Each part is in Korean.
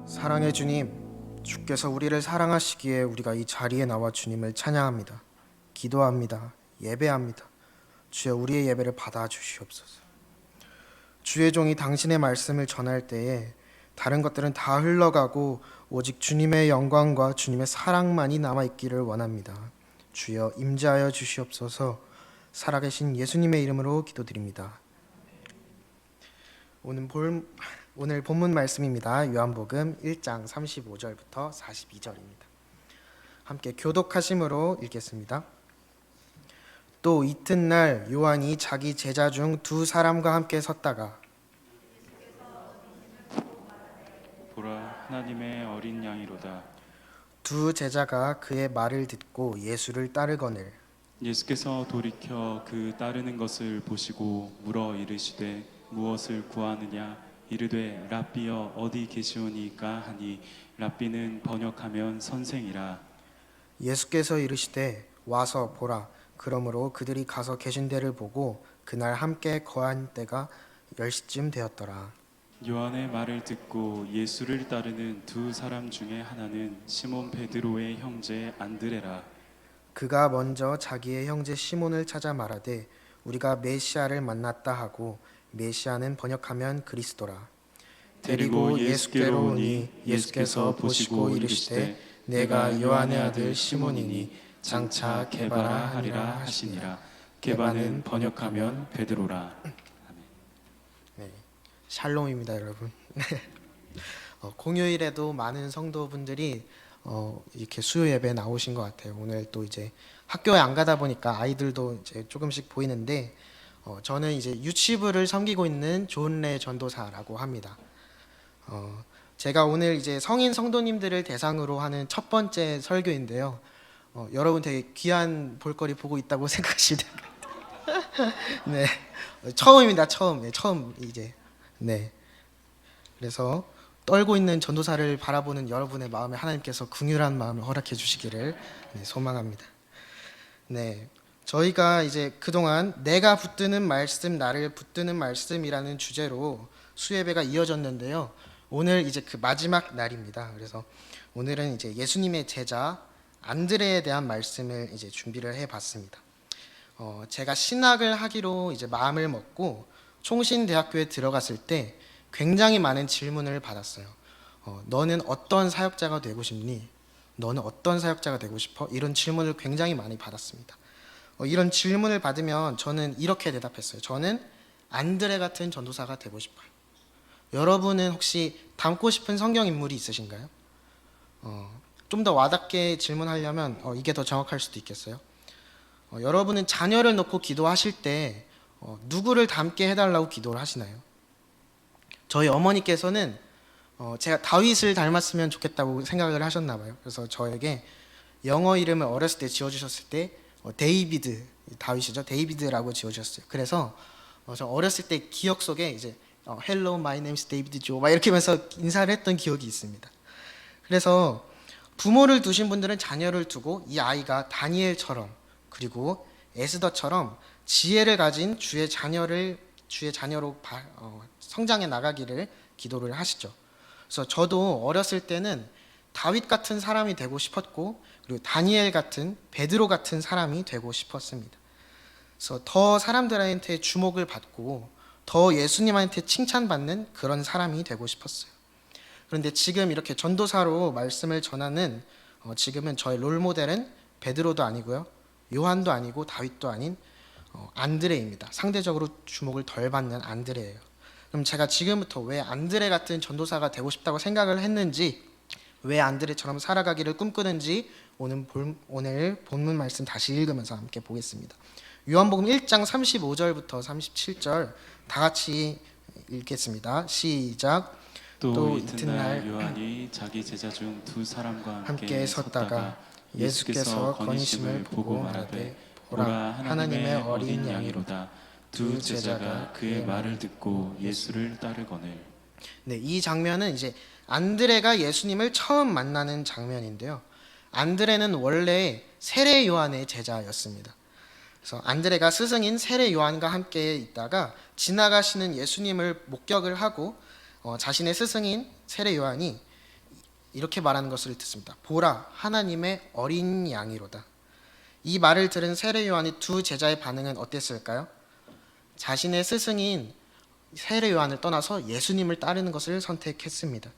사랑의 주님, 주께서 우리를 사랑하시기에 우리가 이 자리에 나와 주님을 찬양합니다. 기도합니다. 예배합니다. 주여, 우리의 예배를 받아 주시옵소서. 주의 종이 당신의 말씀을 전할 때에 다른 것들은 다 흘러가고 오직 주님의 영광과 주님의 사랑만이 남아있기를 원합니다. 주여, 임재하여 주시옵소서. 살아계신 예수님의 이름으로 기도드립니다. 오늘 본문 말씀입니다. 요한복음 1장 35절부터 42절입니다. 함께 교독하심으로 읽겠습니다. 또 이튿날 요한이 자기 제자 중 두 사람과 함께 섰다가 보라, 하나님의 어린 양이로다. 두 제자가 그의 말을 듣고 예수를 따르거늘 예수께서 돌이켜 그 따르는 것을 보시고 물어 이르시되 무엇을 구하느냐? 이르되 랍비여 어디 계시오니까 하니, 랍비는 번역하면 선생이라. 예수께서 이르시되 와서 보라. 그러므로 그들이 가서 계신 데를 보고 그날 함께 거한 때가 10시쯤 되었더라. 요한의 말을 듣고 예수를 따르는 두 사람 중에 하나는 시몬 베드로의 형제 안드레라. 그가 먼저 자기의 형제 시몬을 찾아 말하되 우리가 메시아를 만났다 하고, 메시아는 번역하면 그리스도라. 데리고 예수께로 오니 예수께서 보시고 이르시되 내가 요한의 아들 시몬이니 장차 게바라 하리라 하시니라. 게바는 번역하면 베드로라. 네, 샬롬입니다, 여러분. 공휴일에도 많은 성도분들이 이렇게 수요 예배에 나오신 것 같아요. 오늘 또 이제 학교에 안 가다 보니까 아이들도 이제 조금씩 보이는데, 저는 이제 유치부를 섬기고 있는 존레 전도사라고 합니다. 제가 오늘 이제 성인 성도님들을 대상으로 하는 첫 번째 설교인데요. 여러분 되게 귀한 볼거리 보고 있다고 생각하시면 됩니다. 네, 처음입니다. 처음 이제. 네, 그래서 떨고 있는 전도사를 바라보는 여러분의 마음에 하나님께서 긍휼한 마음을 허락해 주시기를 소망합니다. 네, 저희가 이제 그동안 내가 붙드는 말씀, 나를 붙드는 말씀이라는 주제로 수예배가 이어졌는데요. 오늘 이제 그 마지막 날입니다. 그래서 오늘은 이제 예수님의 제자 안드레에 대한 말씀을 이제 준비를 해봤습니다. 제가 신학을 하기로 이제 마음을 먹고 총신대학교에 들어갔을 때 굉장히 많은 질문을 받았어요. 너는 어떤 사역자가 되고 싶니? 너는 어떤 사역자가 되고 싶어? 이런 질문을 굉장히 많이 받았습니다. 이런 질문을 받으면 저는 이렇게 대답했어요. 저는 안드레 같은 전도사가 되고 싶어요. 여러분은 혹시 닮고 싶은 성경 인물이 있으신가요? 좀 더 와닿게 질문하려면 이게 더 정확할 수도 있겠어요. 여러분은 자녀를 놓고 기도하실 때 누구를 닮게 해달라고 기도를 하시나요? 저희 어머니께서는 제가 다윗을 닮았으면 좋겠다고 생각을 하셨나 봐요. 그래서 저에게 영어 이름을 어렸을 때 지어주셨을 때 데이비드, 다윗이죠, 데이비드라고 지어주셨어요. 그래서 저 어렸을 때 기억 속에 이제 Hello, my name is David Joe 막 이렇게 하면서 인사를 했던 기억이 있습니다. 그래서 부모를 두신 분들은 자녀를 두고 이 아이가 다니엘처럼, 그리고 에스더처럼 지혜를 가진 주의 자녀로 성장해 나가기를 기도를 하시죠. 그래서 저도 어렸을 때는 다윗 같은 사람이 되고 싶었고, 그리고 다니엘 같은, 베드로 같은 사람이 되고 싶었습니다. 그래서 더 사람들한테 주목을 받고 더 예수님한테 칭찬받는 그런 사람이 되고 싶었어요. 그런데 지금 이렇게 전도사로 말씀을 전하는 지금은 저의 롤모델은 베드로도 아니고요, 요한도 아니고 다윗도 아닌 안드레입니다. 상대적으로 주목을 덜 받는 안드레예요. 그럼 제가 지금부터 왜 안드레 같은 전도사가 되고 싶다고 생각을 했는지, 왜 안드레처럼 살아가기를 꿈꾸는지 오늘 본문 말씀 다시 읽으면서 함께 보겠습니다. 요한복음 1장 35절부터 37절 다 같이 읽겠습니다. 시작. 또 이튿날 요한이 자기 제자 중 두 사람과 함께 섰다가 예수께서 건의심을 보고 말하되 보라, 하나님의 어린 양이로다. 두 제자가 그의 말을 듣고 예수를 따르거늘. 네, 이 장면은 이제 안드레가 예수님을 처음 만나는 장면인데요. 안드레는 원래 세례 요한의 제자였습니다. 그래서 안드레가 스승인 세례 요한과 함께 있다가 지나가시는 예수님을 목격을 하고 자신의 스승인 세례 요한이 이렇게 말하는 것을 듣습니다. 보라, 하나님의 어린 양이로다. 이 말을 들은 세례 요한의 두 제자의 반응은 어땠을까요? 자신의 스승인 세례 요한을 떠나서 예수님을 따르는 것을 선택했습니다.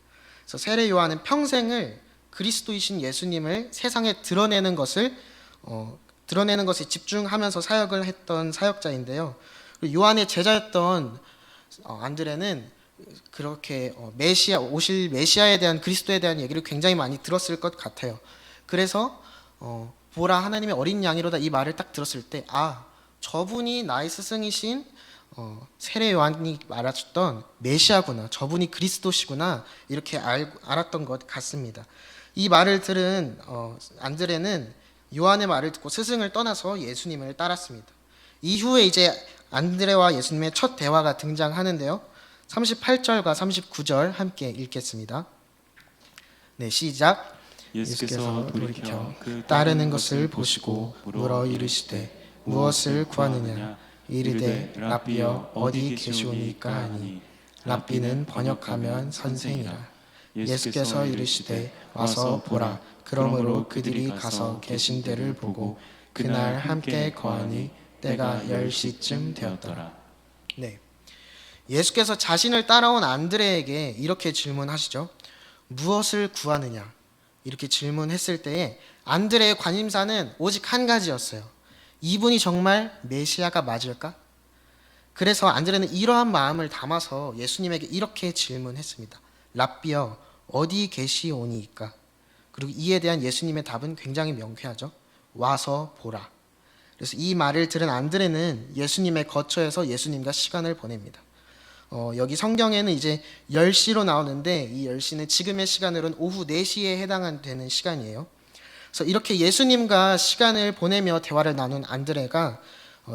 그래서 세례 요한은 평생을 그리스도이신 예수님을 세상에 드러내는 것에 집중하면서 사역을 했던 사역자인데요. 요한의 제자였던 안드레는 그렇게 오실 메시아에 대한, 그리스도에 대한 얘기를 굉장히 많이 들었을 것 같아요. 그래서 보라, 하나님의 어린 양이로다, 이 말을 딱 들었을 때, 저분이 나의 스승이신 세례 요한이 말하셨던 메시아구나, 저분이 그리스도시구나, 이렇게 알았던 것 같습니다. 이 말을 들은 안드레는 요한의 말을 듣고 스승을 떠나서 예수님을 따랐습니다. 이후에 이제 안드레와 예수님의 첫 대화가 등장하는데요. 38절과 39절 함께 읽겠습니다. 네, 시작. 예수께서 돌이켜 그 따르는 것을 보시고 물어 이르시되 무엇을 구하느냐? 이르되 랍비여 어디 계시오니까 하니, 랍비는 번역하면 선생이라. 예수께서 이르시되 와서 보라. 그러므로 그들이 가서 계신 데를 보고 그날 함께 거하니 때가 10시쯤 되었더라. 네, 예수께서 자신을 따라온 안드레에게 이렇게 질문하시죠. 무엇을 구하느냐? 이렇게 질문했을 때에 안드레의 관심사는 오직 한 가지였어요. 이분이 정말 메시아가 맞을까? 그래서 안드레는 이러한 마음을 담아서 예수님에게 이렇게 질문했습니다. 랍비여 어디 계시오니이까? 그리고 이에 대한 예수님의 답은 굉장히 명쾌하죠. 와서 보라. 그래서 이 말을 들은 안드레는 예수님의 거처에서 예수님과 시간을 보냅니다. 여기 성경에는 이제 10시로 나오는데 이 10시는 지금의 시간으로는 오후 4시에 해당되는 시간이에요. 그래서 이렇게 예수님과 시간을 보내며 대화를 나눈 안드레가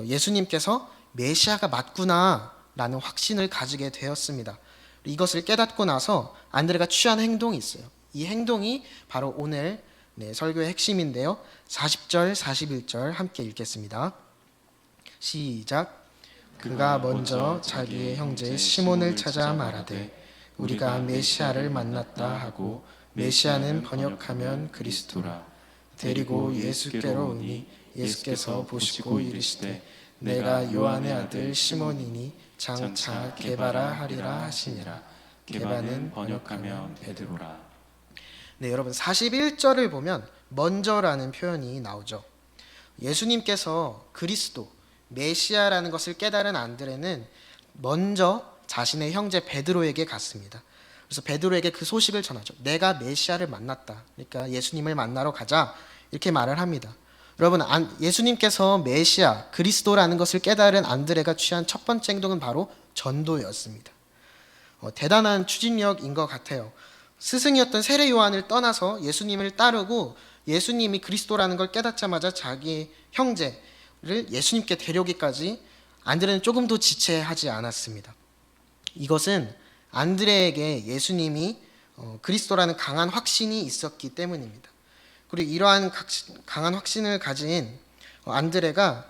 예수님께서 메시아가 맞구나 라는 확신을 가지게 되었습니다. 이것을 깨닫고 나서 안드레가 취한 행동이 있어요. 이 행동이 바로 오늘 설교의 핵심인데요. 40절, 41절 함께 읽겠습니다. 시작. 그가 먼저 자기의 형제 시몬을 찾아 말하되 우리가 메시아를 만났다 하고, 메시아는 번역하면 그리스도라. 데리고 예수께로 오니 예수께서 보시고 이르시되 내가 요한의 아들 시몬이니 장차 게바라 하리라 하시니라. 게바는 번역하면 베드로라. 네, 여러분 41절을 보면 먼저라는 표현이 나오죠. 예수님께서 그리스도, 메시아라는 것을 깨달은 안드레는 먼저 자신의 형제 베드로에게 갔습니다. 그래서 베드로에게 그 소식을 전하죠. 내가 메시아를 만났다. 그러니까 예수님을 만나러 가자. 이렇게 말을 합니다. 여러분, 예수님께서 메시아, 그리스도라는 것을 깨달은 안드레가 취한 첫 번째 행동은 바로 전도였습니다. 대단한 추진력인 것 같아요. 스승이었던 세례 요한을 떠나서 예수님을 따르고 예수님이 그리스도라는 걸 깨닫자마자 자기 형제를 예수님께 데려오기까지 안드레는 조금도 지체하지 않았습니다. 이것은 안드레에게 예수님이 그리스도라는 강한 확신이 있었기 때문입니다. 그리고 이러한 강한 확신을 가진 안드레가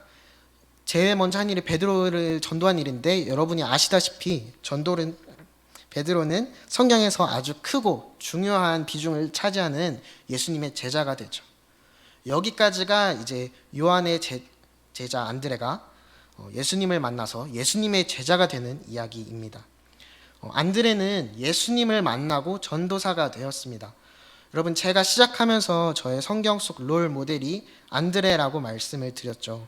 제일 먼저 한 일이 베드로를 전도한 일인데, 여러분이 아시다시피 베드로는 성경에서 아주 크고 중요한 비중을 차지하는 예수님의 제자가 되죠. 여기까지가 이제 요한의 제자 안드레가 예수님을 만나서 예수님의 제자가 되는 이야기입니다. 안드레는 예수님을 만나고 전도사가 되었습니다. 여러분, 제가 시작하면서 저의 성경 속 롤 모델이 안드레라고 말씀을 드렸죠.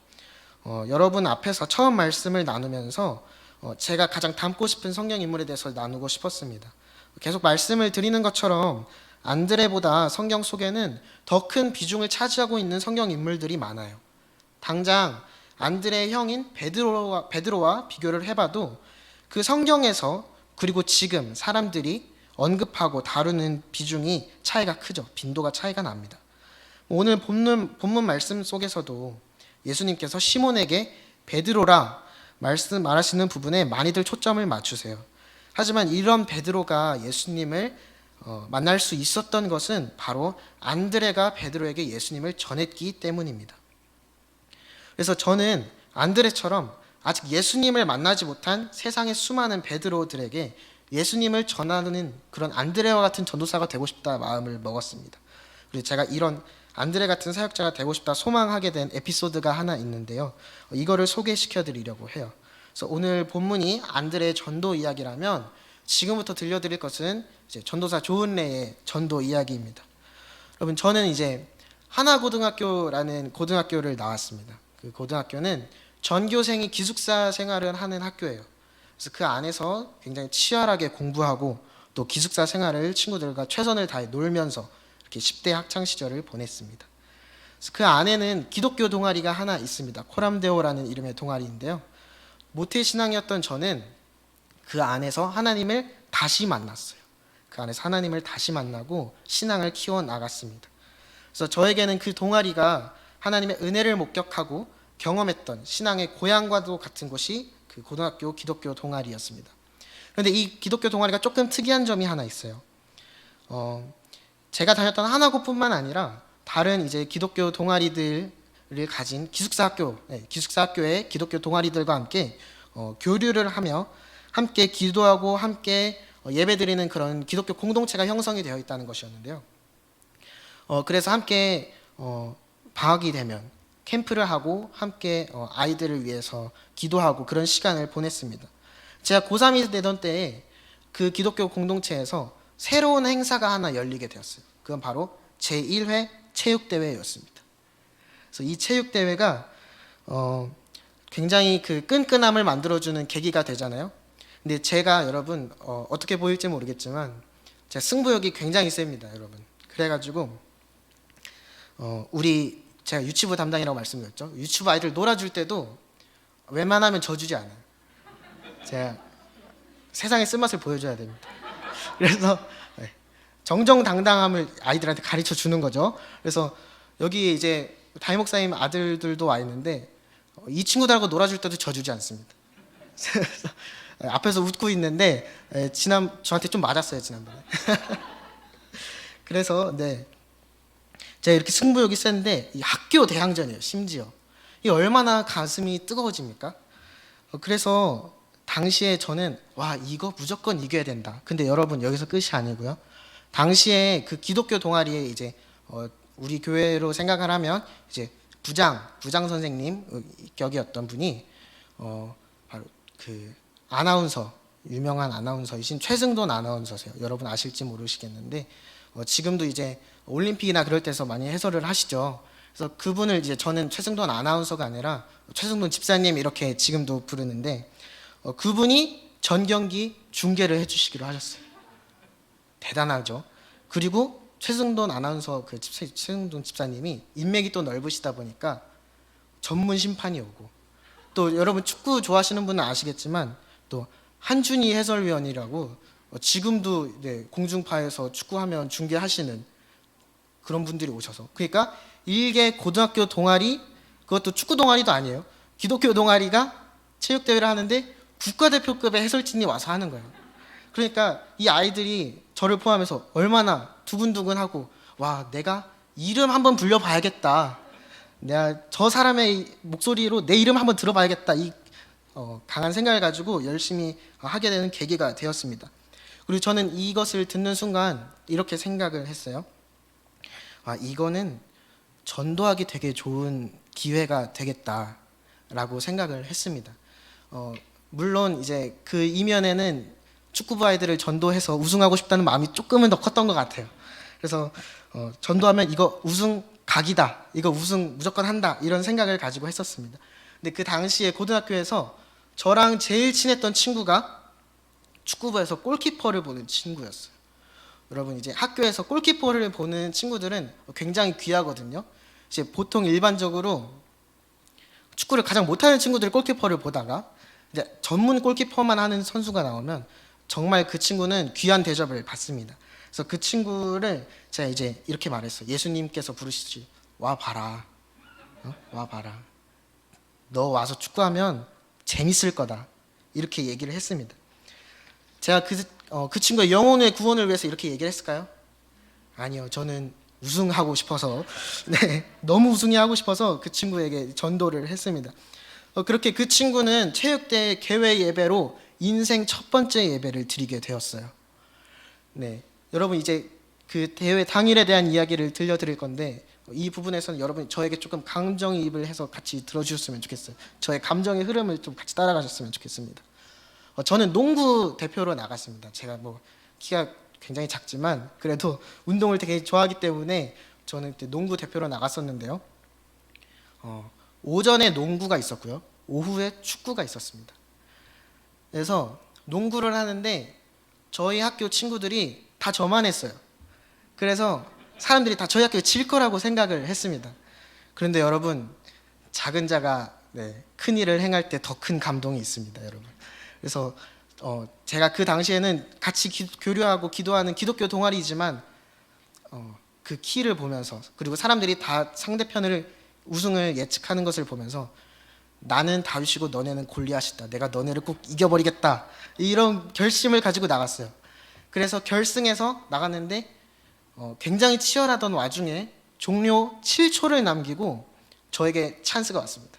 여러분 앞에서 처음 말씀을 나누면서 제가 가장 닮고 싶은 성경 인물에 대해서 나누고 싶었습니다. 계속 말씀을 드리는 것처럼 안드레보다 성경 속에는 더 큰 비중을 차지하고 있는 성경 인물들이 많아요. 당장 안드레의 형인 베드로와 비교를 해봐도 그 성경에서, 그리고 지금 사람들이 언급하고 다루는 비중이 차이가 크죠. 빈도가 차이가 납니다. 오늘 본문 말씀 속에서도 예수님께서 시몬에게 베드로라 말하시는 부분에 많이들 초점을 맞추세요. 하지만 이런 베드로가 예수님을 만날 수 있었던 것은 바로 안드레가 베드로에게 예수님을 전했기 때문입니다. 그래서 저는 안드레처럼 아직 예수님을 만나지 못한 세상의 수많은 베드로들에게 예수님을 전하는 그런 안드레와 같은 전도사가 되고 싶다 마음을 먹었습니다. 그리고 제가 이런 안드레 같은 사역자가 되고 싶다 소망하게 된 에피소드가 하나 있는데요. 이거를 소개시켜 드리려고 해요. 그래서 오늘 본문이 안드레의 전도 이야기라면 지금부터 들려드릴 것은 이제 전도사 조은래의 전도 이야기입니다. 여러분, 저는 이제 하나고등학교라는 고등학교를 나왔습니다. 그 고등학교는 전교생이 기숙사 생활을 하는 학교예요. 그래서 그 안에서 굉장히 치열하게 공부하고 또 기숙사 생활을 친구들과 최선을 다해 놀면서 이렇게 10대 학창 시절을 보냈습니다. 그래서 그 안에는 기독교 동아리가 하나 있습니다. 코람데오라는 이름의 동아리인데요. 모태신앙이었던 저는 그 안에서 하나님을 다시 만났어요. 그 안에서 하나님을 다시 만나고 신앙을 키워 나갔습니다. 그래서 저에게는 그 동아리가 하나님의 은혜를 목격하고 경험했던 신앙의 고향과도 같은 곳이 그 고등학교 기독교 동아리였습니다. 그런데 이 기독교 동아리가 조금 특이한 점이 하나 있어요. 제가 다녔던 하나고뿐만 아니라 다른 이제 기독교 동아리들을 가진 기숙사 학교의 기독교 동아리들과 함께 교류를 하며 함께 기도하고 함께 예배드리는 그런 기독교 공동체가 형성이 되어 있다는 것이었는데요. 그래서 함께 방학이 되면 캠프를 하고 함께 아이들을 위해서 기도하고 그런 시간을 보냈습니다. 제가 고3이 되던 때에 그 기독교 공동체에서 새로운 행사가 하나 열리게 되었어요. 그건 바로 제1회 체육대회였습니다. 그래서 이 체육대회가 굉장히 그 끈끈함을 만들어주는 계기가 되잖아요. 근데 제가 여러분 어떻게 보일지 모르겠지만 제 승부욕이 굉장히 셉니다, 여러분. 그래가지고 제가 유치부 담당이라고 말씀드렸죠. 유치부 아이들 놀아줄 때도 웬만하면 져주지 않아요. 제가 세상의 쓴맛을 보여줘야 됩니다. 그래서 정정당당함을 아이들한테 가르쳐 주는 거죠. 그래서 여기 이제 담임 목사님 아들들도 와 있는데 이 친구들하고 놀아줄 때도 져주지 않습니다. 그래서 앞에서 웃고 있는데 저한테 좀 맞았어요, 지난번에. 그래서 제가 이렇게 승부욕이 센데 이 학교 대항전이에요, 심지어. 이 얼마나 가슴이 뜨거워집니까? 그래서 당시에 저는 이거 무조건 이겨야 된다. 근데 여러분, 여기서 끝이 아니고요. 당시에 그 기독교 동아리에 이제 우리 교회로 생각을 하면 이제 부장 선생님 격이었던 분이 바로 그 유명한 아나운서이신 최승돈 아나운서세요. 여러분 아실지 모르시겠는데 지금도 이제 올림픽이나 그럴 때서 많이 해설을 하시죠. 그래서 그분을 이제 저는 최승돈 아나운서가 아니라 최승돈 집사님 이렇게 지금도 부르는데 그분이 전 경기 중계를 해주시기로 하셨어요. 대단하죠. 그리고 최승돈 아나운서 최승돈 집사님이 인맥이 또 넓으시다 보니까 전문 심판이 오고 또 여러분 축구 좋아하시는 분은 아시겠지만 또 한준희 해설위원이라고 지금도 공중파에서 축구하면 중계하시는 그런 분들이 오셔서 그러니까 일개 고등학교 동아리 그것도 축구 동아리도 아니에요. 기독교 동아리가 체육대회를 하는데 국가대표급의 해설진이 와서 하는 거예요. 그러니까 이 아이들이 저를 포함해서 얼마나 두근두근하고 내가 이름 한번 불려봐야겠다. 내가 저 사람의 목소리로 내 이름 한번 들어봐야겠다. 이 강한 생각을 가지고 열심히 하게 되는 계기가 되었습니다. 그리고 저는 이것을 듣는 순간 이렇게 생각을 했어요. 이거는 전도하기 되게 좋은 기회가 되겠다라고 생각을 했습니다. 물론 이제 그 이면에는 축구부 아이들을 전도해서 우승하고 싶다는 마음이 조금은 더 컸던 것 같아요. 그래서 전도하면 이거 우승 각이다, 이거 우승 무조건 한다 이런 생각을 가지고 했었습니다. 근데 그 당시에 고등학교에서 저랑 제일 친했던 친구가 축구부에서 골키퍼를 보는 친구였어요. 여러분 이제 학교에서 골키퍼를 보는 친구들은 굉장히 귀하거든요. 이제 보통 일반적으로 축구를 가장 못하는 친구들이 골키퍼를 보다가 이제 전문 골키퍼만 하는 선수가 나오면 정말 그 친구는 귀한 대접을 받습니다. 그래서 그 친구를 제가 이제 이렇게 말했어요. 예수님께서 부르시지 와 봐라, 와 봐라. 너 와서 축구하면 재밌을 거다. 이렇게 얘기를 했습니다. 제가 그 친구의 영혼의 구원을 위해서 이렇게 얘기를 했을까요? 아니요. 저는 우승하고 싶어서 너무 우승이 하고 싶어서 그 친구에게 전도를 했습니다. 그렇게 그 친구는 체육대 개회 예배로 인생 첫 번째 예배를 드리게 되었어요. 네, 여러분 이제 그 대회 당일에 대한 이야기를 들려드릴 건데 이 부분에서는 여러분이 저에게 조금 감정이입을 해서 같이 들어주셨으면 좋겠어요. 저의 감정의 흐름을 좀 같이 따라가셨으면 좋겠습니다. 저는 농구 대표로 나갔습니다. 제가 뭐 키가 굉장히 작지만 그래도 운동을 되게 좋아하기 때문에 저는 그때 농구 대표로 나갔었는데요. 오전에 농구가 있었고요. 오후에 축구가 있었습니다. 그래서 농구를 하는데 저희 학교 친구들이 다 저만 했어요. 그래서 사람들이 다 저희 학교에 질 거라고 생각을 했습니다. 그런데 여러분, 작은 자가 큰 일을 행할 때 더 큰 감동이 있습니다, 여러분. 그래서 제가 그 당시에는 같이 교류하고 기도하는 기독교 동아리이지만 그 키를 보면서 그리고 사람들이 다 상대편을 우승을 예측하는 것을 보면서 나는 다윗이고 너네는 골리앗이다. 내가 너네를 꼭 이겨버리겠다. 이런 결심을 가지고 나갔어요. 그래서 결승에서 나갔는데 굉장히 치열하던 와중에 종료 7초를 남기고 저에게 찬스가 왔습니다.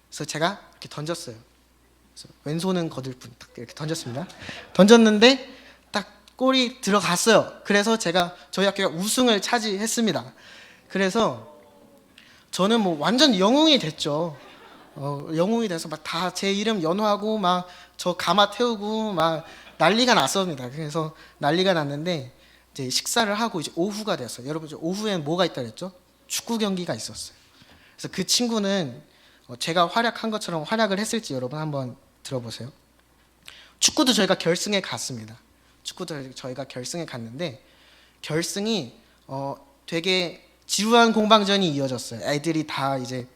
그래서 제가 이렇게 던졌어요. 그래서 왼손은 거들 뿐 딱 이렇게 던졌습니다. 던졌는데 딱 골이 들어갔어요. 그래서 제가 저희 학교가 우승을 차지했습니다. 그래서 저는 뭐 완전 영웅이 됐죠. 영웅이 돼서 막 다 제 이름 연호하고 막 저 가마 태우고 막 난리가 났습니다. 그래서 난리가 났는데 이제 식사를 하고 이제 오후가 됐어요. 여러분 오후엔 뭐가 있다 그랬죠? 축구 경기가 있었어요. 그래서 그 친구는 제가 활약한 것처럼 활약을 했을지 여러분 한번 들어보세요. 축구도 저희가 결승에 갔습니다. 축구도 저희가 결승에 갔는데 결승이 되게 지루한 공방전이 이어졌어요. 애들이 다 이제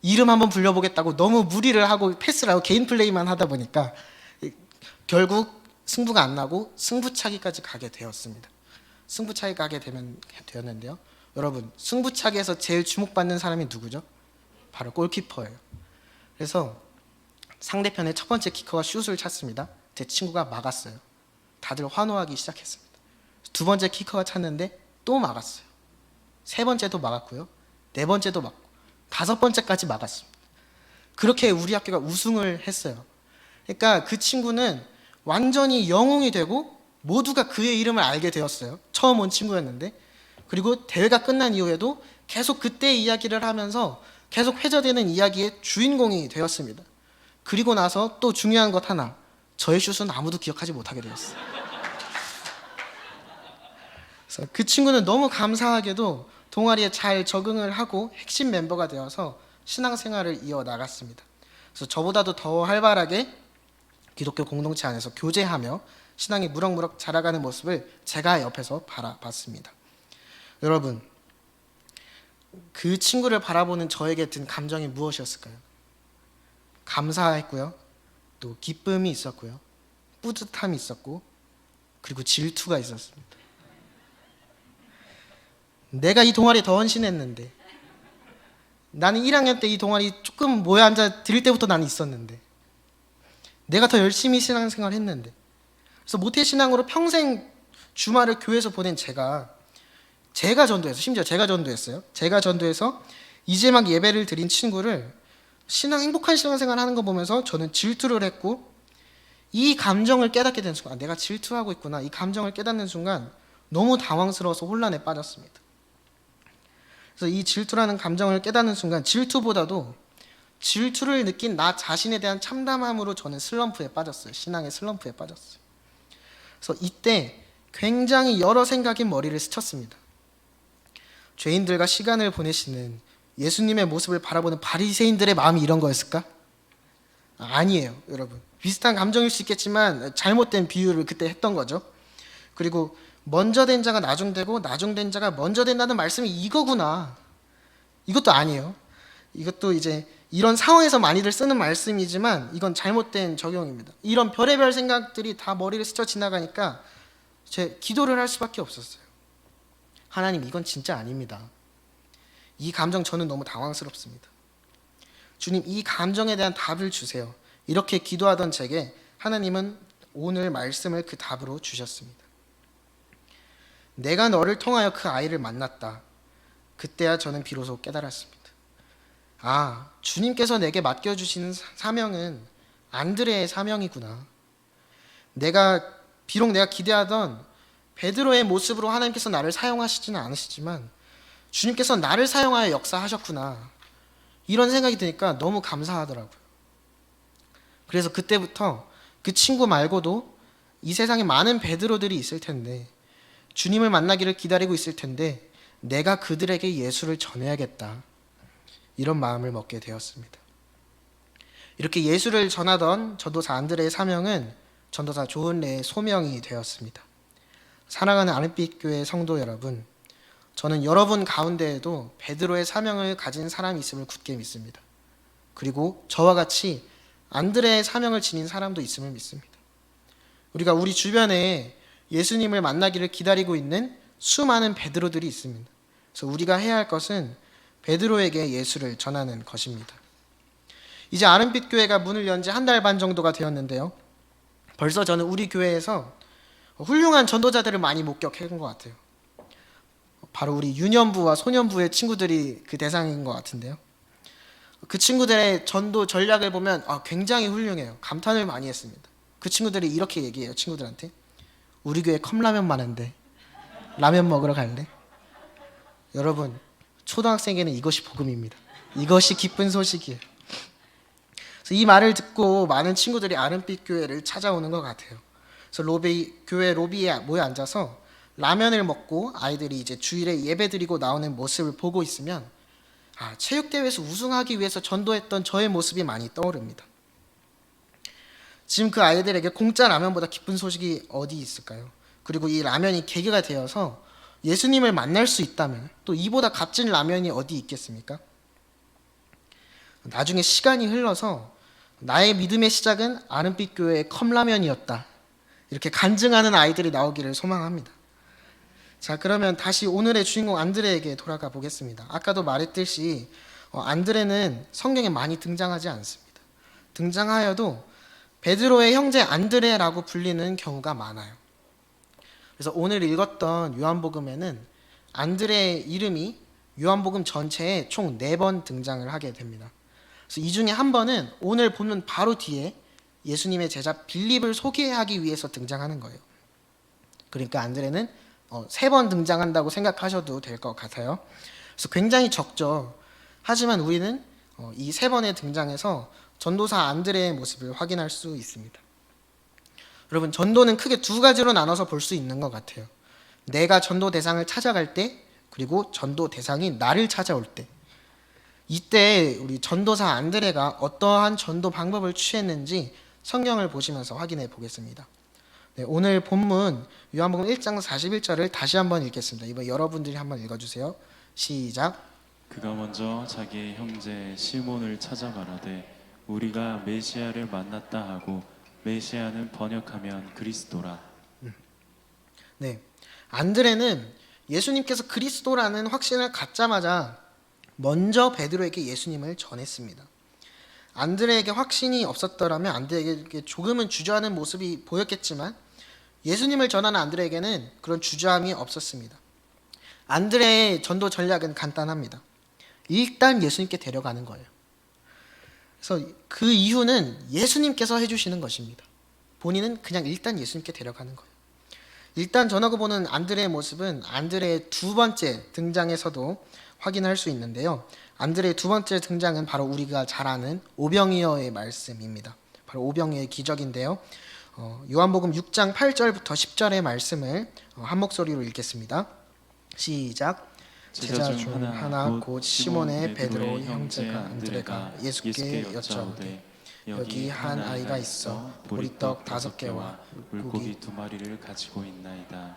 이름 한번 불려보겠다고 너무 무리를 하고 패스를 하고 개인 플레이만 하다 보니까 결국 승부가 안 나고 승부차기까지 가게 되었습니다. 승부차기 가게 되었는데요. 여러분 승부차기에서 제일 주목받는 사람이 누구죠? 바로 골키퍼예요. 그래서 상대편의 첫 번째 키커가 슛을 찼습니다. 제 친구가 막았어요. 다들 환호하기 시작했습니다. 두 번째 키커가 찼는데 또 막았어요. 세 번째도 막았고요. 네 번째도 막고 다섯 번째까지 막았습니다. 그렇게 우리 학교가 우승을 했어요. 그러니까 그 친구는 완전히 영웅이 되고 모두가 그의 이름을 알게 되었어요. 처음 온 친구였는데 그리고 대회가 끝난 이후에도 계속 그때 이야기를 하면서 계속 회자되는 이야기의 주인공이 되었습니다. 그리고 나서 또 중요한 것 하나, 저의 슛은 아무도 기억하지 못하게 되었어요. 그래서 그 친구는 너무 감사하게도 동아리에 잘 적응을 하고 핵심 멤버가 되어서 신앙생활을 이어나갔습니다. 그래서 저보다도 더 활발하게 기독교 공동체 안에서 교제하며 신앙이 무럭무럭 자라가는 모습을 제가 옆에서 바라봤습니다. 여러분, 그 친구를 바라보는 저에게 든 감정이 무엇이었을까요? 감사했고요. 또 기쁨이 있었고요. 뿌듯함이 있었고 그리고 질투가 있었습니다. 내가 이 동아리에 더 헌신했는데 나는 1학년 때 이 동아리 조금 모여 앉아 드릴 때부터 나는 있었는데 내가 더 열심히 신앙생활을 했는데 그래서 모태신앙으로 평생 주말을 교회에서 보낸 제가 전도해서 심지어 제가 전도했어요. 제가 전도해서 이제 막 예배를 드린 친구를 행복한 신앙생활 하는 거 보면서 저는 질투를 했고 이 감정을 깨닫게 된 순간 내가 질투하고 있구나 이 감정을 깨닫는 순간 너무 당황스러워서 혼란에 빠졌습니다. 그래서 이 질투라는 감정을 깨닫는 순간 질투보다도 질투를 느낀 나 자신에 대한 참담함으로 저는 슬럼프에 빠졌어요. 신앙의 슬럼프에 빠졌어요. 그래서 이때 굉장히 여러 생각이 머리를 스쳤습니다. 죄인들과 시간을 보내시는 예수님의 모습을 바라보는 바리새인들의 마음이 이런 거였을까? 아니에요, 여러분. 비슷한 감정일 수 있겠지만 잘못된 비유를 그때 했던 거죠. 그리고 먼저 된 자가 나중되고 나중된 자가 먼저 된다는 말씀이 이거구나. 이것도 아니에요. 이것도 이제 이런 상황에서 많이들 쓰는 말씀이지만 이건 잘못된 적용입니다. 이런 별의별 생각들이 다 머리를 스쳐 지나가니까 제 기도를 할 수밖에 없었어요. 하나님, 이건 진짜 아닙니다. 이 감정 저는 너무 당황스럽습니다. 주님, 이 감정에 대한 답을 주세요. 이렇게 기도하던 제게 하나님은 오늘 말씀을 그 답으로 주셨습니다. 내가 너를 통하여 그 아이를 만났다. 그때야 저는 비로소 깨달았습니다. 아, 주님께서 내게 맡겨주시는 사명은 안드레의 사명이구나. 비록 내가 기대하던 베드로의 모습으로 하나님께서 나를 사용하시지는 않으시지만 주님께서 나를 사용하여 역사하셨구나, 이런 생각이 드니까 너무 감사하더라고요. 그래서 그때부터 그 친구 말고도 이 세상에 많은 베드로들이 있을 텐데, 주님을 만나기를 기다리고 있을 텐데 내가 그들에게 예수를 전해야겠다, 이런 마음을 먹게 되었습니다. 이렇게 예수를 전하던 전도사 안드레의 사명은 전도사 조은래의 소명이 되었습니다. 사랑하는 아름빛 교회 성도 여러분, 저는 여러분 가운데에도 베드로의 사명을 가진 사람이 있음을 굳게 믿습니다. 그리고 저와 같이 안드레의 사명을 지닌 사람도 있음을 믿습니다. 우리가 우리 주변에 예수님을 만나기를 기다리고 있는 수많은 베드로들이 있습니다. 그래서 우리가 해야 할 것은 베드로에게 예수를 전하는 것입니다. 이제 아름빛 교회가 문을 연 지 한 달 반 정도가 되었는데요, 벌써 저는 우리 교회에서 훌륭한 전도자들을 많이 목격한 것 같아요. 바로 우리 유년부와 소년부의 친구들이 그 대상인 것 같은데요, 그 친구들의 전도 전략을 보면 굉장히 훌륭해요. 감탄을 많이 했습니다. 그 친구들이 이렇게 얘기해요. 친구들한테, 우리 교회 컵라면 많은데 라면 먹으러 갈래? 여러분, 초등학생에게는 이것이 복음입니다. 이것이 기쁜 소식이에요. 그래서 이 말을 듣고 많은 친구들이 아름빛 교회를 찾아오는 것 같아요. 그래서 교회 로비에 모여 앉아서 라면을 먹고 아이들이 이제 주일에 예배드리고 나오는 모습을 보고 있으면 체육대회에서 우승하기 위해서 전도했던 저의 모습이 많이 떠오릅니다. 지금 그 아이들에게 공짜 라면보다 기쁜 소식이 어디 있을까요? 그리고 이 라면이 계기가 되어서 예수님을 만날 수 있다면 또 이보다 값진 라면이 어디 있겠습니까? 나중에 시간이 흘러서 나의 믿음의 시작은 아름빛 교회의 컵라면이었다, 이렇게 간증하는 아이들이 나오기를 소망합니다. 자, 그러면 다시 오늘의 주인공 안드레에게 돌아가 보겠습니다. 아까도 말했듯이 안드레는 성경에 많이 등장하지 않습니다. 등장하여도 베드로의 형제 안드레라고 불리는 경우가 많아요. 그래서 오늘 읽었던 요한복음에는 안드레의 이름이 요한복음 전체에 총 4번 등장을 하게 됩니다. 그래서 이 중에 한 번은 오늘 보면 바로 뒤에 예수님의 제자 빌립을 소개하기 위해서 등장하는 거예요. 그러니까 안드레는 3번 등장한다고 생각하셔도 될 것 같아요. 그래서 굉장히 적죠. 하지만 우리는 이 3번의 등장에서 전도사 안드레의 모습을 확인할 수 있습니다. 여러분, 전도는 크게 2가지로 나눠서 볼 수 있는 것 같아요. 내가 전도 대상을 찾아갈 때, 그리고 전도 대상이 나를 찾아올 때. 이때 우리 전도사 안드레가 어떠한 전도 방법을 취했는지 성경을 보시면서 확인해 보겠습니다. 네, 오늘 본문 요한복음 1장 41절을 다시 한번 읽겠습니다. 이번 여러분들이 한번 읽어주세요. 시작. 그가 먼저 자기의 형제 시몬을 찾아 말하되 우리가 메시아를 만났다 하고, 메시아는 번역하면 그리스도라. 네, 안드레는 예수님께서 그리스도라는 확신을 갖자마자 먼저 베드로에게 예수님을 전했습니다. 안드레에게 확신이 없었더라면 안드레에게 조금은 주저하는 모습이 보였겠지만 예수님을 전하는 안드레에게는 그런 주저함이 없었습니다. 안드레의 전도 전략은 간단합니다. 일단 예수님께 데려가는 거예요. 그래서 그 이유는 예수님께서 해주시는 것입니다. 본인은 그냥 일단 예수님께 데려가는 거예요. 일단 전하고 보는 안드레의 모습은 안드레의 2번째 등장에서도 확인할 수 있는데요. 안드레의 2번째 등장은 바로 우리가 잘 아는 오병이어의 말씀입니다. 바로 오병이어의 기적인데요. 요한복음 6장 8절부터 10절의 말씀을 한 목소리로 읽겠습니다. 시작. 제자 중 하나 곧 시몬의 베드로 형제가 안드레가 예수께 여짜오되 여기 한 아이가 있어 보리떡 5개와 물고기 2마리를 가지고 있나이다.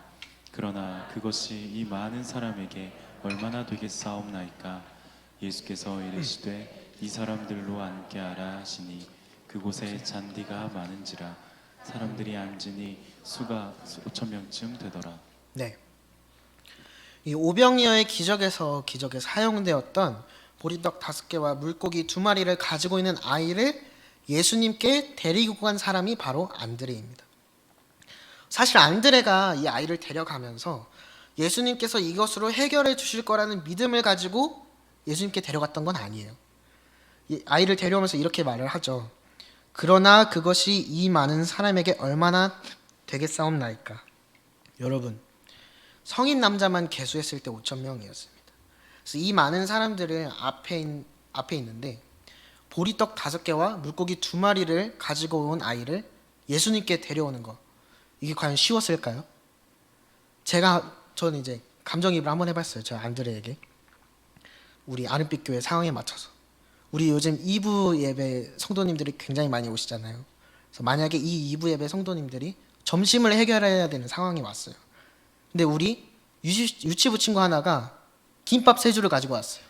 그러나 그것이 이 많은 사람에게 얼마나 되겠사옵나이까. 예수께서 이르시되 이 사람들로 앉게 하라 하시니 그곳에 잔디가 많은지라 사람들이 앉으니 수가 5,000명쯤 되더라. 네, 이 오병이어의 기적에 사용되었던 보리떡 5개와 물고기 2마리를 가지고 있는 아이를 예수님께 데리고 간 사람이 바로 안드레입니다. 사실 안드레가 이 아이를 데려가면서 예수님께서 이것으로 해결해 주실 거라는 믿음을 가지고 예수님께 데려갔던 건 아니에요. 이 아이를 데려오면서 이렇게 말을 하죠. 그러나 그것이 이 많은 사람에게 얼마나 되겠사옵나이까. 여러분, 성인 남자만 계수했을 때 5천 명이었습니다. 그래서 이 많은 사람들을 앞에 있는데 보리떡 5개와 물고기 2마리를 가지고 온 아이를 예수님께 데려오는 거, 이게 과연 쉬웠을까요? 저는 이제 감정이입을 한번 해봤어요. 저 안드레에게. 우리 아름빛 교회 상황에 맞춰서. 우리 요즘 2부 예배 성도님들이 굉장히 많이 오시잖아요. 그래서 만약에 이 2부 예배 성도님들이 점심을 해결해야 되는 상황이 왔어요. 근데 우리 유치부 친구 하나가 김밥 3줄을 가지고 왔어요.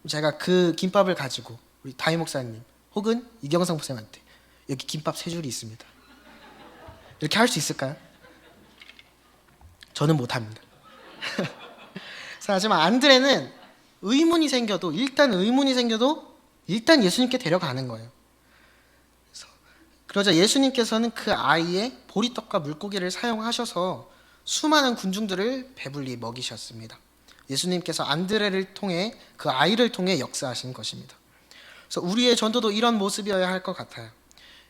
제가 그 김밥을 가지고 우리 다희 목사님 혹은 이경성 목사님한테 여기 김밥 3줄이 있습니다. 이렇게 할 수 있을까요? 저는 못합니다. 하지만 안드레는 의문이 생겨도 일단 예수님께 데려가는 거예요. 그러자 예수님께서는 그 아이의 보리떡과 물고기를 사용하셔서 수많은 군중들을 배불리 먹이셨습니다. 예수님께서 안드레를 통해 그 아이를 통해 역사하신 것입니다. 그래서 우리의 전도도 이런 모습이어야 할 것 같아요.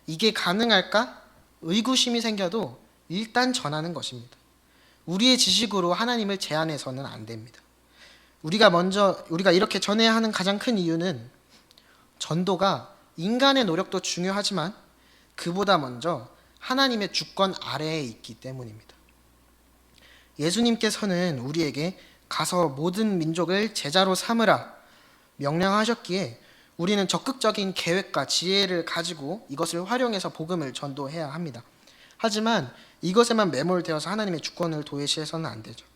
이게 가능할까? 의구심이 생겨도 일단 전하는 것입니다. 우리의 지식으로 하나님을 제한해서는 안 됩니다. 우리가 이렇게 전해야 하는 가장 큰 이유는 전도가 인간의 노력도 중요하지만 그보다 먼저 하나님의 주권 아래에 있기 때문입니다. 예수님께서는 우리에게 가서 모든 민족을 제자로 삼으라 명령하셨기에 우리는 적극적인 계획과 지혜를 가지고 이것을 활용해서 복음을 전도해야 합니다. 하지만 이것에만 매몰되어서 하나님의 주권을 도외시해서는 안 되죠.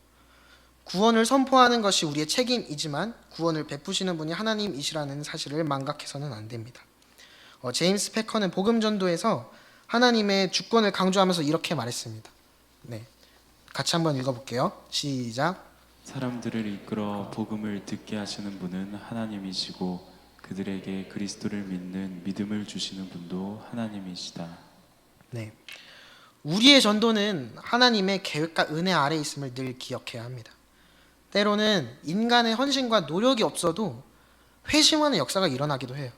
구원을 선포하는 것이 우리의 책임이지만 구원을 베푸시는 분이 하나님이시라는 사실을 망각해서는 안 됩니다. 제임스 패커는 복음 전도에서 하나님의 주권을 강조하면서 이렇게 말했습니다. 네, 같이 한번 읽어볼게요. 시작. 사람들을 이끌어 복음을 듣게 하시는 분은 하나님이시고 그들에게 그리스도를 믿는 믿음을 주시는 분도 하나님이시다. 네, 우리의 전도는 하나님의 계획과 은혜 아래 있음을 늘 기억해야 합니다. 때로는 인간의 헌신과 노력이 없어도 회심하는 역사가 일어나기도 해요.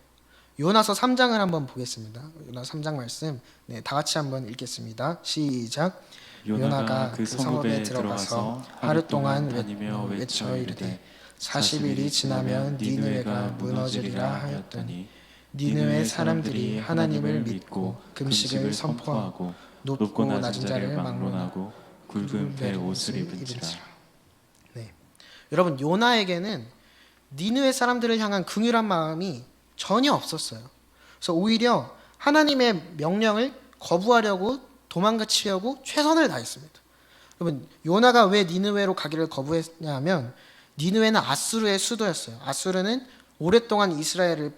요나서 3장을 한번 보겠습니다. 요나서 3장 말씀 다 같이 한번 읽겠습니다. 시작. 요나가 그 성읍에 들어가서 하루 동안 다니며 외쳐 이르되 40일이 지나면 니느웨가 무너지리라 하였더니 니느웨 사람들이 하나님을 믿고 금식을 선포하고 높고 낮은 자를 막론하고 굵은 배 옷을 입은지라. 네, 여러분, 요나에게는 니느웨 사람들을 향한 긍휼한 마음이 전혀 없었어요. 그래서 오히려 하나님의 명령을 거부하려고 도망치려고 최선을 다했습니다. 여러분, 요나가 왜 니느웨로 가기를 거부했냐면 니느웨는 아수르의 수도였어요. 아수르는 오랫동안 이스라엘을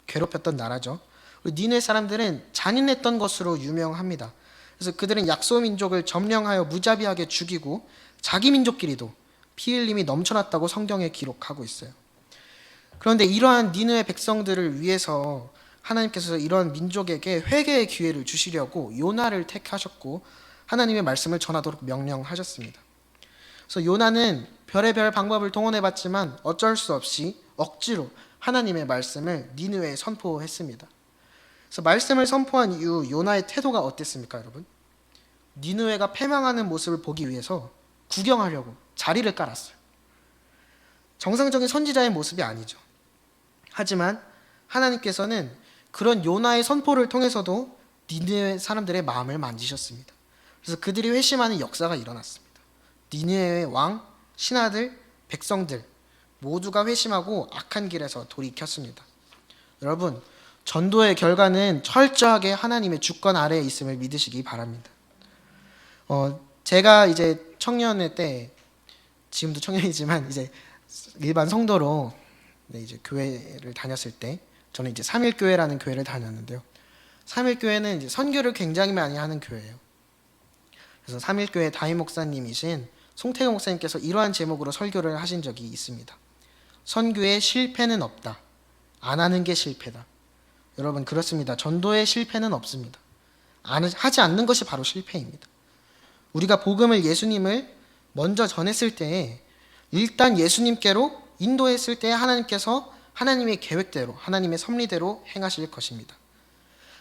괴롭혔던 나라죠. 니느웨 사람들은 잔인했던 것으로 유명합니다. 그래서 그들은 약소 민족을 점령하여 무자비하게 죽이고 자기 민족끼리도 피 흘림이 넘쳐났다고 성경에 기록하고 있어요. 그런데 이러한 니느웨 백성들을 위해서 하나님께서 이런 민족에게 회개의 기회를 주시려고 요나를 택하셨고 하나님의 말씀을 전하도록 명령하셨습니다. 그래서 요나는 별의별 방법을 동원해봤지만 어쩔 수 없이 억지로 하나님의 말씀을 니느웨에 선포했습니다. 그래서 말씀을 선포한 이후 요나의 태도가 어땠습니까, 여러분? 니느웨가 패망하는 모습을 보기 위해서 구경하려고 자리를 깔았어요. 정상적인 선지자의 모습이 아니죠. 하지만 하나님께서는 그런 요나의 선포를 통해서도 니느웨 사람들의 마음을 만지셨습니다. 그래서 그들이 회심하는 역사가 일어났습니다. 니느웨의 왕, 신하들, 백성들 모두가 회심하고 악한 길에서 돌이켰습니다. 여러분, 전도의 결과는 철저하게 하나님의 주권 아래에 있음을 믿으시기 바랍니다. 제가 이제 청년회 때, 지금도 청년이지만 이제 일반 성도로 이제 교회를 다녔을 때 저는 이제 삼일교회라는 교회를 다녔는데요. 삼일교회는 이제 선교를 굉장히 많이 하는 교회예요. 그래서 삼일교회 담임 목사님이신 송태경 목사님께서 이러한 제목으로 설교를 하신 적이 있습니다. 선교의 실패는 없다. 안 하는 게 실패다. 여러분, 그렇습니다. 전도의 실패는 없습니다. 하지 않는 것이 바로 실패입니다. 우리가 복음을, 예수님을 먼저 전했을 때에 일단 예수님께로 인도했을 때 하나님께서 하나님의 계획대로, 하나님의 섭리대로 행하실 것입니다.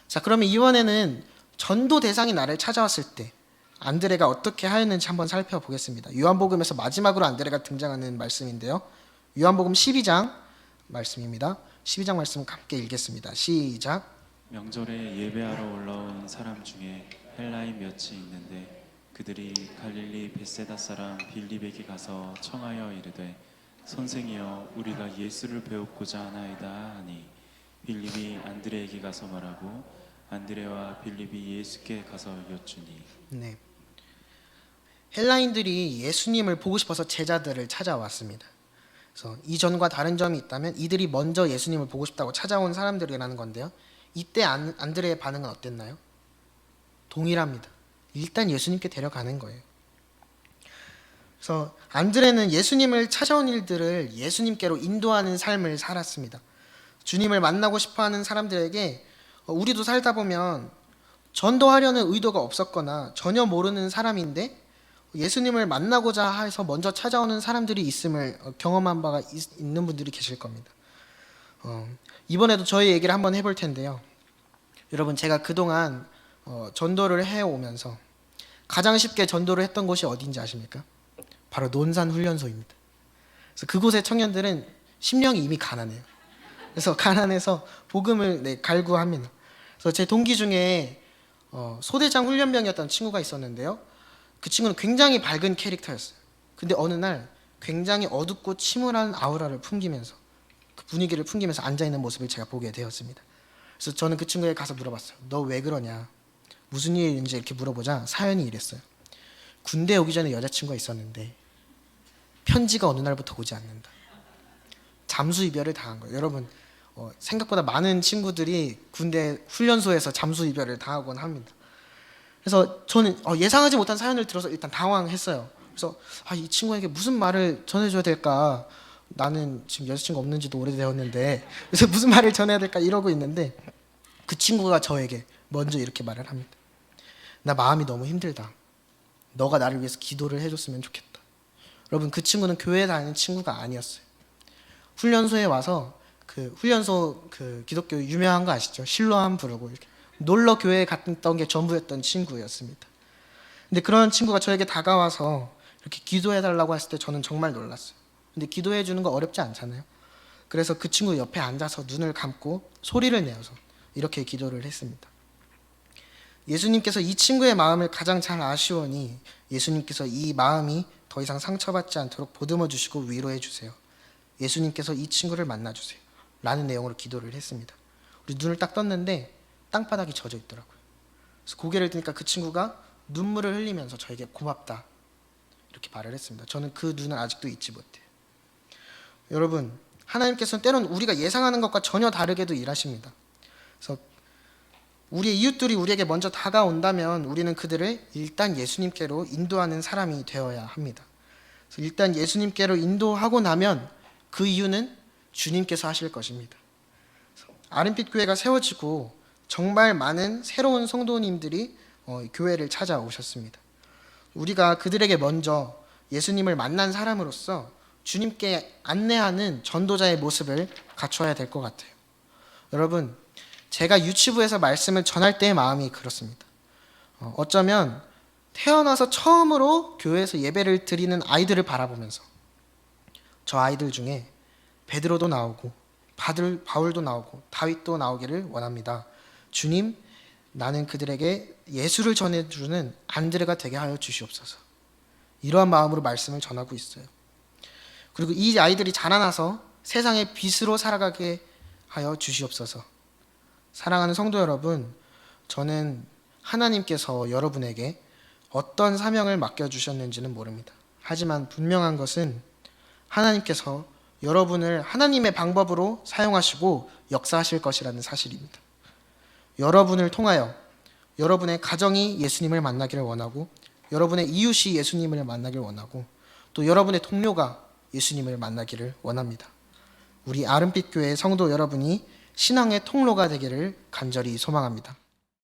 자, 그러면 이번에는 전도 대상이 나를 찾아왔을 때 안드레가 어떻게 하였는지 한번 살펴보겠습니다. 요한복음에서 마지막으로 안드레가 등장하는 말씀인데요. 요한복음 12장 말씀입니다. 12장 말씀 함께 읽겠습니다. 시작. 명절에 예배하러 올라온 사람 중에 헬라인 몇이 있는데 그들이 갈릴리 벳세다 사람 빌립에게 가서 청하여 이르되 선생이여 우리가 예수를 배우고자 하나이다 하니 빌립이 안드레에게 가서 말하고 안드레와 빌립이 예수께 가서 여쭈니. 네. 헬라인들이 예수님을 보고 싶어서 제자들을 찾아왔습니다. 그래서 이전과 다른 점이 있다면 이들이 먼저 예수님을 보고 싶다고 찾아온 사람들이라는 건데요. 이때 안드레의 반응은 어땠나요? 동일합니다. 일단 예수님께 데려가는 거예요. 그래서 안드레는 예수님을 찾아온 일들을 예수님께로 인도하는 삶을 살았습니다. 주님을 만나고 싶어하는 사람들에게 우리도 살다 보면 전도하려는 의도가 없었거나 전혀 모르는 사람인데 예수님을 만나고자 해서 먼저 찾아오는 사람들이 있음을 경험한 바가 있는 분들이 계실 겁니다. 이번에도 저희 얘기를 한번 해볼 텐데요. 여러분, 제가 그동안 전도를 해오면서 가장 쉽게 전도를 했던 곳이 어딘지 아십니까? 바로 논산훈련소입니다. 그래서 그곳의 청년들은 심령이 이미 가난해요. 그래서 가난해서 복음을 갈구합니다. 그래서 제 동기 중에 소대장 훈련병이었던 친구가 있었는데요. 그 친구는 굉장히 밝은 캐릭터였어요. 근데 어느 날 굉장히 어둡고 침울한 아우라를 풍기면서 그 분위기를 풍기면서 앉아있는 모습을 제가 보게 되었습니다. 그래서 저는 그 친구에게 가서 물어봤어요. 너 왜 그러냐? 무슨 일인지 이렇게 물어보자 사연이 이랬어요. 군대 오기 전에 여자친구가 있었는데 편지가 어느 날부터 오지 않는다. 잠수 이별을 당한 거예요. 여러분, 생각보다 많은 친구들이 군대 훈련소에서 잠수 이별을 당하곤 합니다. 그래서 저는 예상하지 못한 사연을 들어서 일단 당황했어요. 그래서 이 친구에게 무슨 말을 전해줘야 될까? 나는 지금 여자친구 없는지도 오래되었는데 그래서 무슨 말을 전해야 될까 이러고 있는데 그 친구가 저에게 먼저 이렇게 말을 합니다. 나 마음이 너무 힘들다. 너가 나를 위해서 기도를 해줬으면 좋겠다. 여러분, 그 친구는 교회에 다니는 친구가 아니었어요. 훈련소에 와서 그 훈련소 그 기독교 유명한 거 아시죠? 실로암 부르고 이렇게 놀러 교회에 갔던 게 전부였던 친구였습니다. 근데 그런 친구가 저에게 다가와서 이렇게 기도해달라고 했을 때 저는 정말 놀랐어요. 근데 기도해 주는 거 어렵지 않잖아요. 그래서 그 친구 옆에 앉아서 눈을 감고 소리를 내어서 이렇게 기도를 했습니다. 예수님께서 이 친구의 마음을 가장 잘 아시오니 예수님께서 이 마음이 더 이상 상처받지 않도록 보듬어 주시고 위로해 주세요. 예수님께서 이 친구를 만나 주세요. 라는 내용으로 기도를 했습니다. 우리 눈을 딱 떴는데 땅바닥이 젖어 있더라고요. 그래서 고개를 드니까 그 친구가 눈물을 흘리면서 저에게 고맙다 이렇게 말을 했습니다. 저는 그 눈을 아직도 잊지 못해요. 여러분, 하나님께서는 때론 우리가 예상하는 것과 전혀 다르게도 일하십니다. 그래서 우리의 이웃들이 우리에게 먼저 다가온다면 우리는 그들을 일단 예수님께로 인도하는 사람이 되어야 합니다. 그래서 일단 예수님께로 인도하고 나면 그 이유는 주님께서 하실 것입니다. 아름빛 교회가 세워지고 정말 많은 새로운 성도님들이 교회를 찾아오셨습니다. 우리가 그들에게 먼저 예수님을 만난 사람으로서 주님께 안내하는 전도자의 모습을 갖춰야 될 것 같아요. 여러분, 제가 유치부에서 말씀을 전할 때의 마음이 그렇습니다. 어쩌면 태어나서 처음으로 교회에서 예배를 드리는 아이들을 바라보면서 저 아이들 중에 베드로도 나오고 바울도 나오고 다윗도 나오기를 원합니다. 주님, 나는 그들에게 예수를 전해주는 안드레가 되게 하여 주시옵소서. 이러한 마음으로 말씀을 전하고 있어요. 그리고 이 아이들이 자라나서 세상의 빛으로 살아가게 하여 주시옵소서. 사랑하는 성도 여러분, 저는 하나님께서 여러분에게 어떤 사명을 맡겨주셨는지는 모릅니다. 하지만 분명한 것은 하나님께서 여러분을 하나님의 방법으로 사용하시고 역사하실 것이라는 사실입니다. 여러분을 통하여 여러분의 가정이 예수님을 만나기를 원하고 여러분의 이웃이 예수님을 만나기를 원하고 또 여러분의 동료가 예수님을 만나기를 원합니다. 우리 아름빛 교회 성도 여러분이 신앙의 통로가 되기를 간절히 소망합니다.